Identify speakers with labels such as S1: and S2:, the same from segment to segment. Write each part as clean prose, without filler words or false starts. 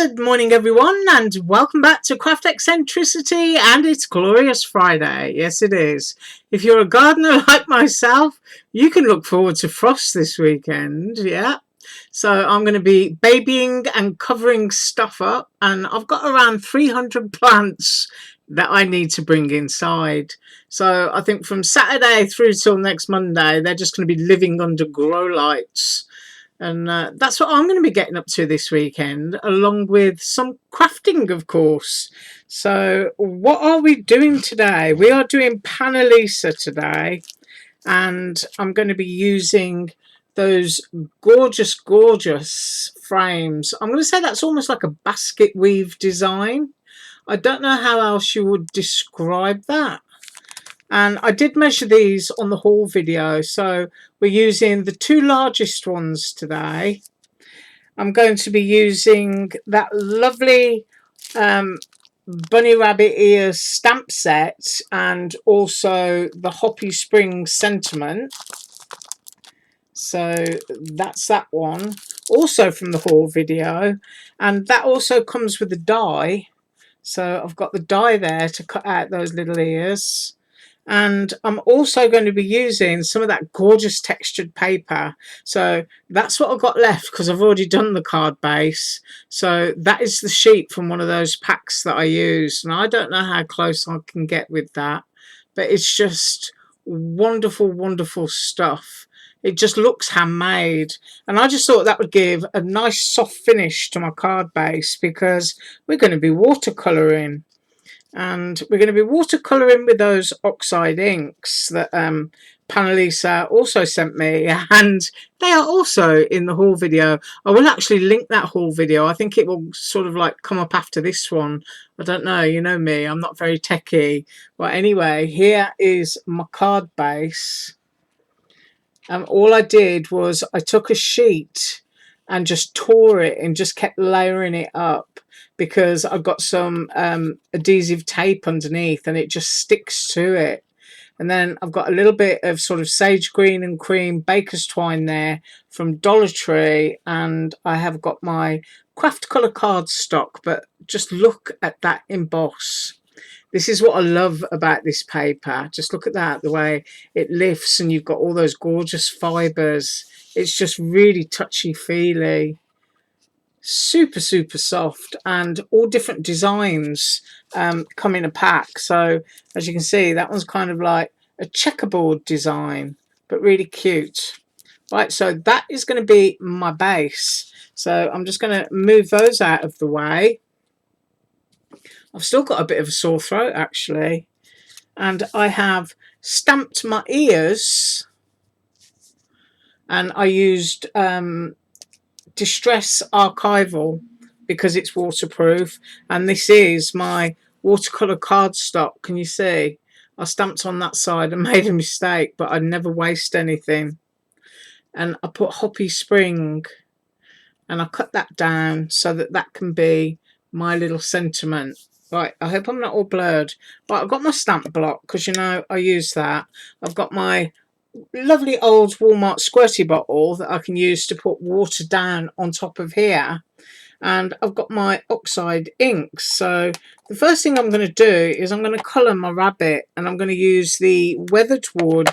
S1: Good morning everyone, and welcome back to Craft Eccentricity, and it's Glorious Friday. Yes it is. If you're a gardener like myself, you can look forward to frost this weekend. Yeah, so I'm going to be babying and covering stuff up, and I've got around 300 plants that I need to bring inside. So I think from Saturday through till next Monday, they're just going to be living under grow lights. And that's what I'm going to be getting up to this weekend, along with some crafting, of course. So what are we doing today? We are doing Panalisa today. And I'm going to be using those gorgeous, gorgeous frames. I'm going to say that's almost like a basket weave design. I don't know how else you would describe that. And I did measure these on the haul video, so we're using the two largest ones today. I'm going to be using that lovely bunny rabbit ears stamp set, and also the Hoppy Springs sentiment. So that's that one, also from the haul video, and that also comes with the die. So I've got the die there to cut out those little ears. And I'm also going to be using some of that gorgeous textured paper. So that's what I've got left, because I've already done the card base. So that is the sheet from one of those packs that I used. And I don't know how close I can get with that, but it's just wonderful, wonderful stuff. It just looks handmade. And I just thought that would give a nice soft finish to my card base, because we're going to be watercolouring. And we're going to be watercolouring with those oxide inks that Panalisa also sent me, and they are also in the haul video. I will actually link that haul video. I think it will sort of like come up after this one. I don't know, you know me, I'm not very techy. But anyway, here is my card base. All I did was I took a sheet and just tore it and just kept layering it up, because I've got some adhesive tape underneath and it just sticks to it. And then I've got a little bit of sort of sage green and cream baker's twine there from Dollar Tree, and I have got my craft colour cardstock. But just look at that emboss. This is what I love about this paper. Just look at that, the way it lifts, and you've got all those gorgeous fibres. It's just really touchy-feely. Super, super soft, and all different designs come in a pack. So as you can see, that one's kind of like a checkerboard design, but really cute. Right, so that is going to be my base. So I'm just going to move those out of the way. I've still got a bit of a sore throat actually, and I have stamped my ears, and I used Distress Archival because it's waterproof, and this is my watercolor cardstock. Can you see? I stamped on that side and made a mistake, but I never waste anything. And I put Hoppy Spring, and I cut that down so that that can be my little sentiment. Right, I hope I'm not all blurred. Right, I've got my stamp block, because you know I use that. I've got my lovely old Walmart squirty bottle that I can use to put water down on top of here, and I've got my oxide inks. So the first thing I'm going to do is I'm going to colour my rabbit, and I'm going to use the weathered wood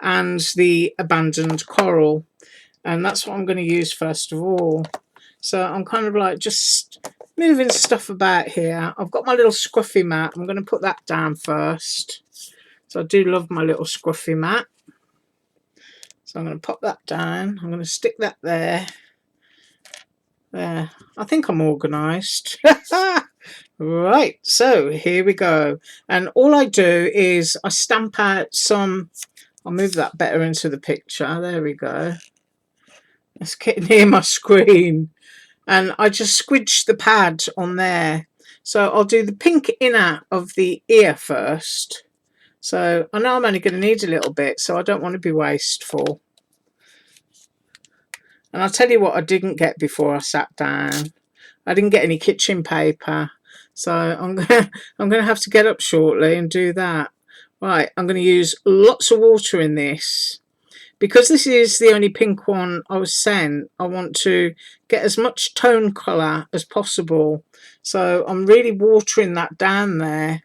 S1: and the abandoned coral, and that's what I'm going to use first of all. So I'm kind of like just moving stuff about here. I've got my little scruffy mat. I'm going to put that down first. So I do love my little scruffy mat. So I'm going to pop that down. I'm going to stick that there. There. I think I'm organised. Right, so here we go. And all I do is I stamp out some... I'll move that better into the picture. There we go. Let's get near my screen. And I just squidge the pad on there. So I'll do the pink inner of the ear first. So I know I'm only going to need a little bit, so I don't want to be wasteful. And I'll tell you what I didn't get before I sat down. I didn't get any kitchen paper. So I'm gonna have to get up shortly and do that. Right, I'm going to use lots of water in this, because this is the only pink one I was sent, I want to get as much tone colour as possible. So I'm really watering that down there.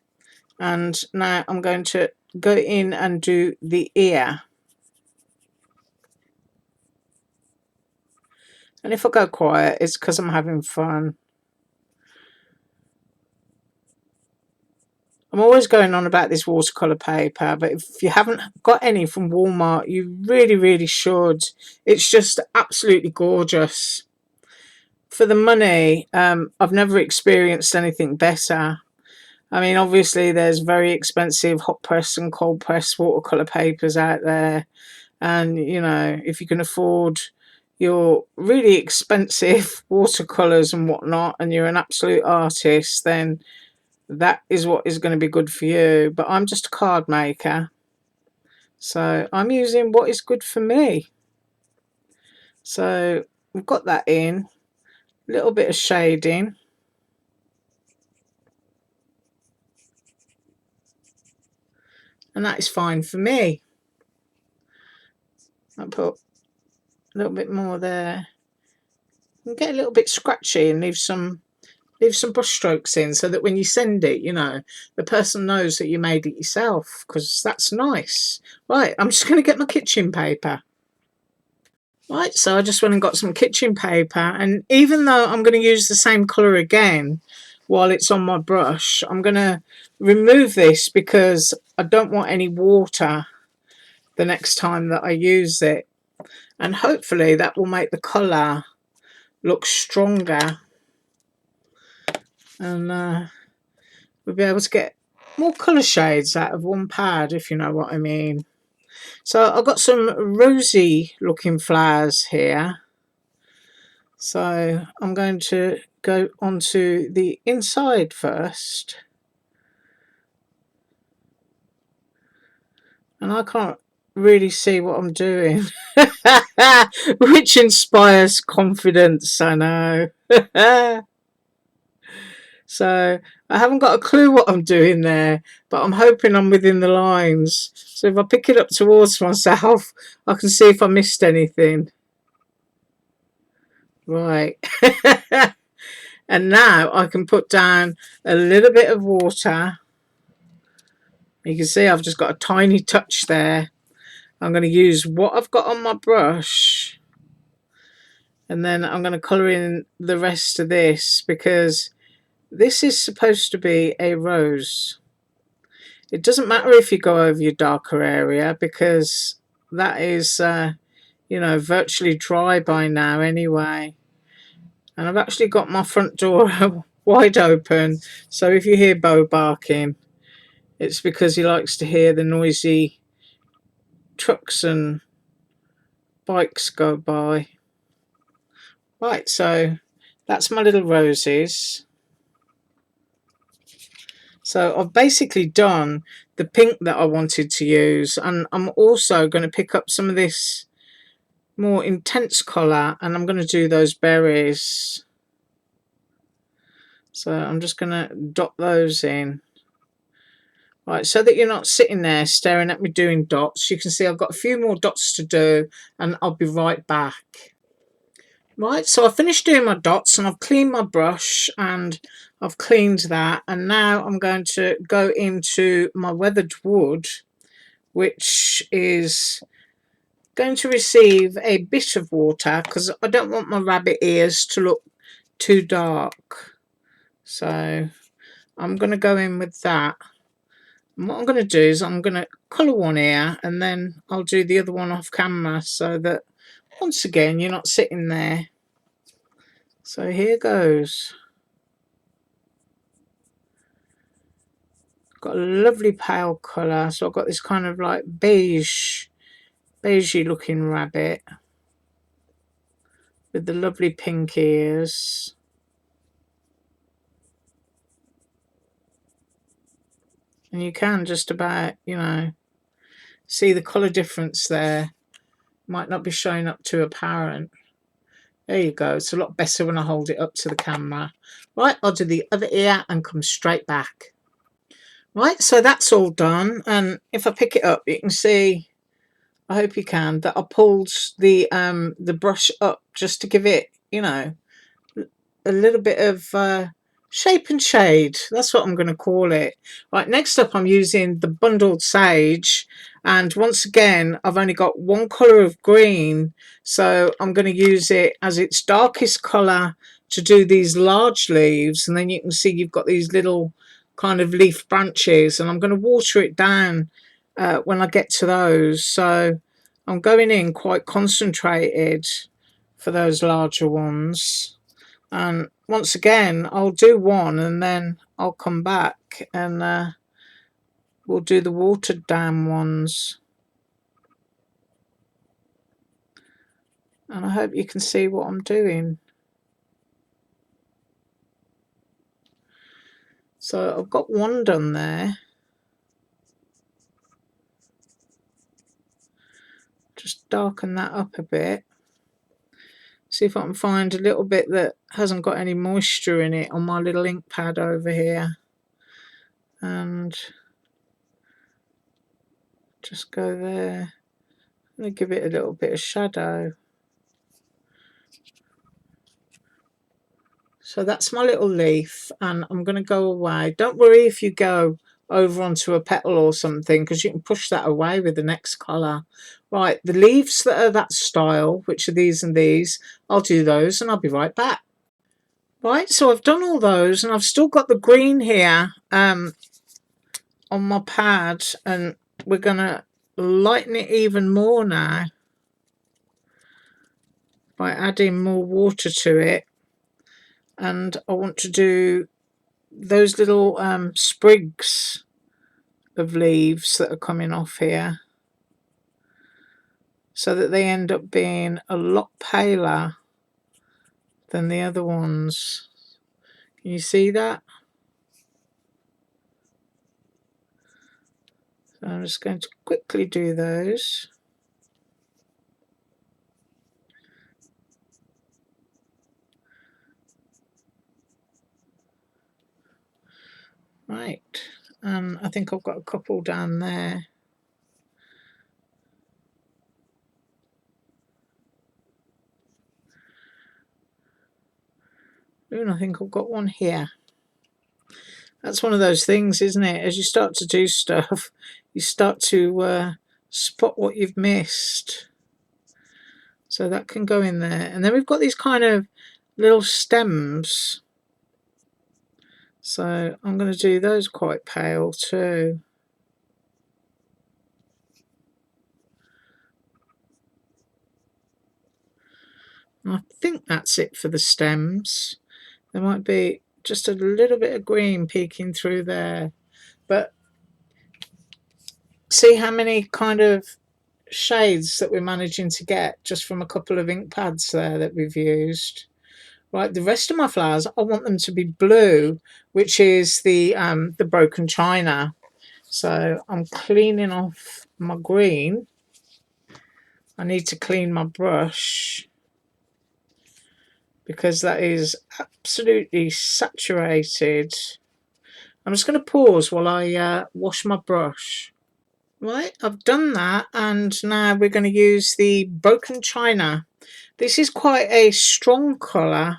S1: And now I'm going to go in and do the ear. And if I go quiet, it's because I'm having fun. I'm always going on about this watercolour paper, but if you haven't got any from Walmart, you really, really should. It's just absolutely gorgeous. For the money, I've never experienced anything better. I mean, obviously, there's very expensive hot press and cold press watercolour papers out there. And, you know, if you can afford your really expensive watercolours and whatnot, and you're an absolute artist, then that is what is going to be good for you. But I'm just a card maker, so I'm using what is good for me. So we've got that in, a little bit of shading, and that is fine for me. I'll put a little bit more there and get a little bit scratchy and leave some brush strokes in, so that when you send it, you know, the person knows that you made it yourself, because that's nice. Right, I'm just going to get my kitchen paper. Right, so I just went and got some kitchen paper, and even though I'm going to use the same colour again while it's on my brush, I'm going to remove this because I don't want any water the next time that I use it. And hopefully that will make the colour look stronger, and we'll be able to get more colour shades out of one pad, if you know what I mean. So I've got some rosy looking flowers here. So I'm going to go onto the inside first. And I can't really see what I'm doing. Which inspires confidence, I know. So I haven't got a clue what I'm doing there, but I'm hoping I'm within the lines. So if I pick it up towards myself, I can see if I missed anything. Right. And now I can put down a little bit of water. You can see I've just got a tiny touch there. I'm going to use what I've got on my brush, and then I'm going to colour in the rest of this, because this is supposed to be a rose. It doesn't matter if you go over your darker area, because that is, you know, virtually dry by now anyway. And I've actually got my front door wide open, so if you hear Bo barking, it's because he likes to hear the noisy trucks and bikes go by. Right, so that's my little roses. So I've basically done the pink that I wanted to use, and I'm also going to pick up some of this more intense colour, and I'm going to do those berries. So I'm just going to dot those in. Right, so that you're not sitting there staring at me doing dots, you can see I've got a few more dots to do, and I'll be right back. Right, so I finished doing my dots, and I've cleaned my brush, and I've cleaned that, and now I'm going to go into my weathered wood, which is going to receive a bit of water because I don't want my rabbit ears to look too dark. So I'm going to go in with that. And what I'm going to do is I'm going to colour one ear, and then I'll do the other one off camera, so that once again you're not sitting there. So here goes. Got a lovely pale colour, so I've got this kind of like beigey looking rabbit with the lovely pink ears. And you can just about, you know, see the colour difference there. Might not be showing up too apparent. There you go. It's a lot better when I hold it up to the camera. Right, I'll do the other ear and come straight back. Right, so that's all done. And if I pick it up, you can see I hope you can, that I pulled the brush up just to give it, you know, a little bit of shape and shade. That's what I'm going to call it. Right, next up I'm using the bundled sage, and once again I've only got one colour of green, so I'm going to use it as its darkest colour to do these large leaves, and then you can see you've got these little kind of leaf branches, and I'm going to water it down when I get to those. So I'm going in quite concentrated for those larger ones. And once again, I'll do one and then I'll come back and we'll do the watered down ones. And I hope you can see what I'm doing. So I've got one done there. Just darken that up a bit. See if I can find a little bit that hasn't got any moisture in it on my little ink pad over here. And just go there. I'm going to give it a little bit of shadow. So that's my little leaf, and I'm going to go away. Don't worry if you go over onto a petal or something, because you can push that away with the next colour. Right, the leaves that are that style, which are these and these, I'll do those and I'll be right back. Right, so I've done all those and I've still got the green here on my pad, and we're going to lighten it even more now by adding more water to it. And I want to do those little sprigs of leaves that are coming off here, so that they end up being a lot paler than the other ones. Can you see that? So I'm just going to quickly do those. Right, I think I've got a couple down there. And I think I've got one here. That's one of those things, isn't it? As you start to do stuff, you start to spot what you've missed. So that can go in there. And then we've got these kind of little stems. So I'm going to do those quite pale too. And I think that's it for the stems. There might be just a little bit of green peeking through there. But see how many kind of shades that we're managing to get just from a couple of ink pads there that we've used. Right, the rest of my flowers, I want them to be blue, which is the broken china. So I'm cleaning off my green. I need to clean my brush because that is absolutely saturated. I'm just going to pause while I wash my brush. Right, I've done that, and now we're going to use the broken china. This is quite a strong colour,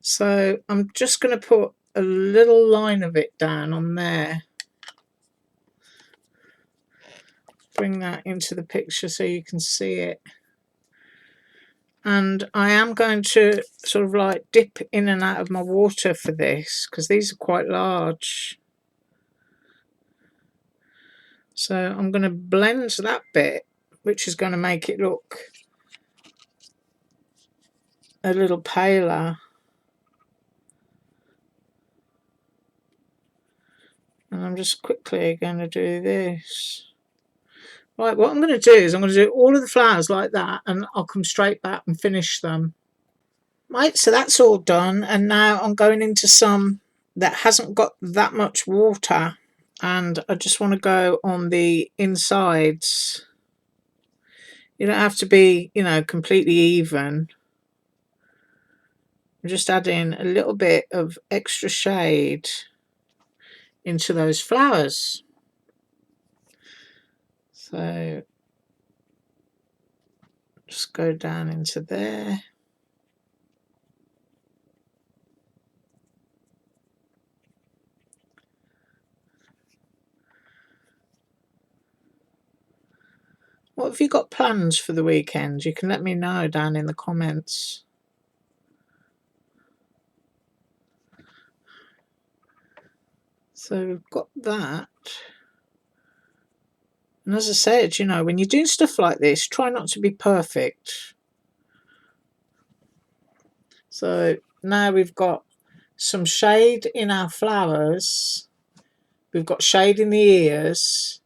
S1: so I'm just going to put a little line of it down on there. Bring that into the picture so you can see it. And I am going to sort of like dip in and out of my water for this, because these are quite large. So I'm going to blend that bit, which is going to make it look a little paler. And I'm just quickly going to do this. Right, what I'm going to do is I'm going to do all of the flowers like that, and I'll come straight back and finish them. Right, so that's all done, and now I'm going into some that hasn't got that much water, and I just want to go on the insides. You don't have to be, you know, completely even. I'm just adding a little bit of extra shade into those flowers. So Just go down into there. What have you got plans for the weekend? You can let me know down in the comments. So we've got that. And as I said, you know, when you're doing stuff like this, try not to be perfect. So now we've got some shade in our flowers. We've got shade in the ears.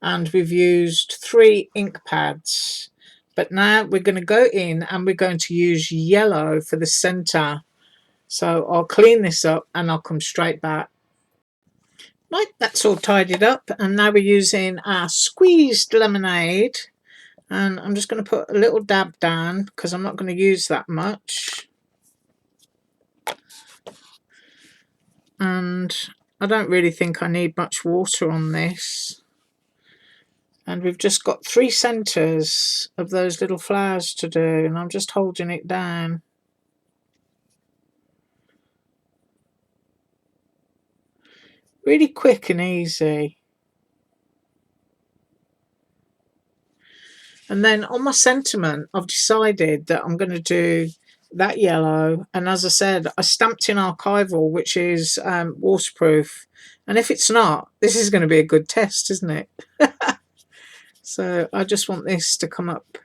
S1: And we've used 3 ink pads. But now we're going to go in and we're going to use yellow for the centre. So I'll clean this up and I'll come straight back. Right, that's all tidied up, and now we're using our squeezed lemonade, and I'm just going to put a little dab down because I'm not going to use that much. And I don't really think I need much water on this. And we've just got 3 centres of those little flowers to do, and I'm just holding it down. Really quick and easy. And then on my sentiment, I've decided that I'm going to do that yellow. And as I said, I stamped in archival, which is waterproof. And if it's not, this is going to be a good test, isn't it? So I just want this to come up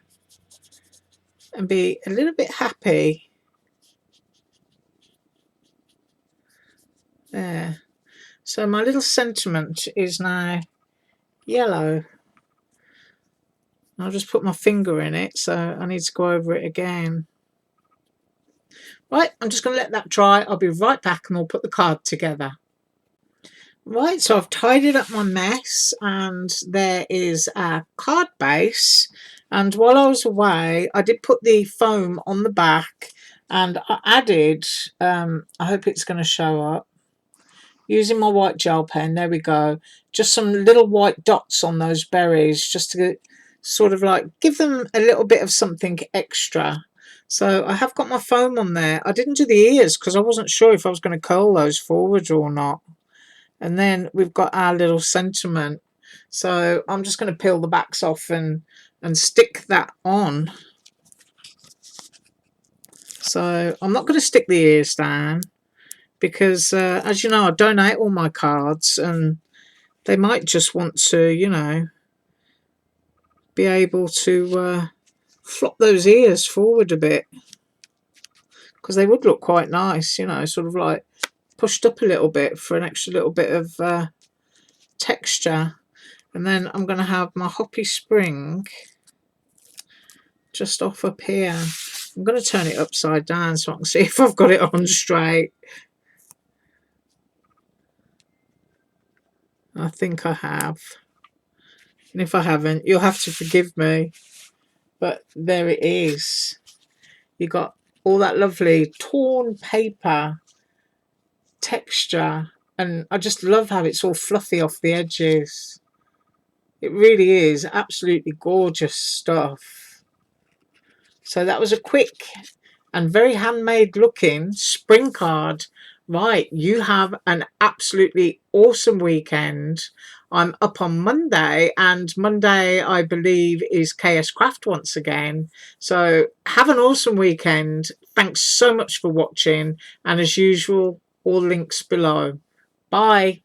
S1: and be a little bit happy. There. So my little sentiment is now yellow. I'll just put my finger in it, so I need to go over it again. Right, I'm just going to let that dry. I'll be right back and we'll put the card together. Right, so I've tidied up my mess, and there is a card base. And while I was away, I did put the foam on the back, and I added, I hope it's going to show up, using my white gel pen, there we go, just some little white dots on those berries, just to sort of like give them a little bit of something extra. So I have got my foam on there. I didn't do the ears because I wasn't sure if I was going to curl those forward or not. And then we've got our little sentiment. So I'm just going to peel the backs off and stick that on. So I'm not going to stick the ears down because, as you know, I donate all my cards, and they might just want to, you know, be able to flop those ears forward a bit, because they would look quite nice, you know, sort of like pushed up a little bit for an extra little bit of texture. And then I'm going to have my hoppy spring just off up here. I'm going to turn it upside down so I can see if I've got it on straight. I think I have. And if I haven't, you'll have to forgive me. But there it is. You got all that lovely torn paper texture, and I just love how it's all fluffy off the edges. It really is absolutely gorgeous stuff. So that was a quick and very handmade looking spring card. Right, you have an absolutely awesome weekend. I'm up on Monday, and Monday I believe is KS Craft once again. So have an awesome weekend. Thanks so much for watching, and as usual, all links below. Bye.